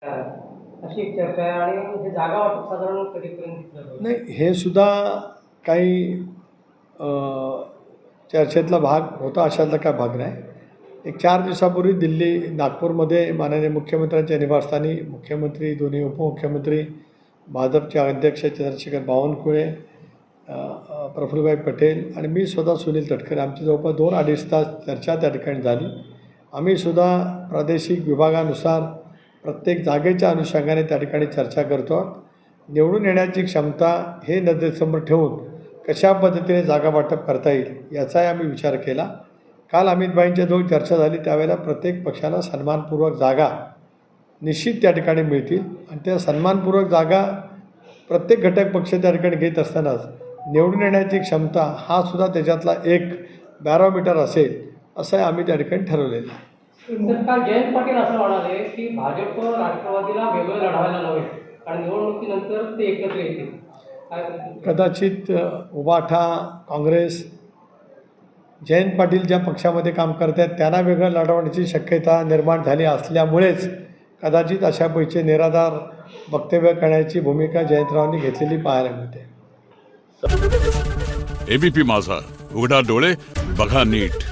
अशी एक चर्चा आहे आणि हे जागा वाटप साधारण कधीपर्यंत घेतलं जाईल? नाही, हे सुद्धा काही चर्चेतला भाग होता, अशातला काय भाग नाही. एक 4 दिवसापूर्वी नागपूरमध्ये माननीय मुख्यमंत्र्यांच्या निवासस्थानी मुख्यमंत्री, दोन्ही उपमुख्यमंत्री, भाजपचे अध्यक्ष चंद्रशेखर बावनकुळे, प्रफुल्लभाई पटेल आणि मी स्वतः सुनील तटकरे, आमची जवळपास 2-2.5 तास चर्चा त्या ठिकाणी झाली. आम्ही सुद्धा प्रादेशिक विभागानुसार प्रत्येक जागेच्या अनुषंगाने त्या ठिकाणी चर्चा करतो आहोत. निवडून येण्याची क्षमता हे नजरेसमोर ठेवून कशा पद्धतीने जागा वाटप करता येईल याचाही आम्ही विचार केला. काल अमितभाईंच्या जवळ चर्चा झाली, त्यावेळेला प्रत्येक पक्षाला सन्मानपूर्वक जागा निश्चित त्या ठिकाणी मिळतील आणि त्या सन्मानपूर्वक जागा प्रत्येक घटक पक्ष त्या ठिकाणी घेत असतानाच निवडून येण्याची क्षमता हा सुद्धा त्याच्यातला एक बॅरोमीटर असेल असं आम्ही त्या ठिकाणी ठरवलेलं आहे. तर काल जयंत पाटील असं म्हणाले की भाजप राष्ट्रवादीला वेगळं लढवायला नव्हे आणि निवडणुकीनंतर ते एकत्र येतील. कदाचित उबाठा, काँग्रेस, जयंत पाटील ज्या पक्षामध्ये काम करत आहेत त्यांना वेगळं लढवण्याची शक्यता निर्माण झाली असल्यामुळेच कदाचित अशापैकी निराधार वक्तव्य करण्याची भूमिका जयंतरावांनी घेतलेली पाहायला मिळते. एबीपी माझा, उघडा डोळे बघा नीट.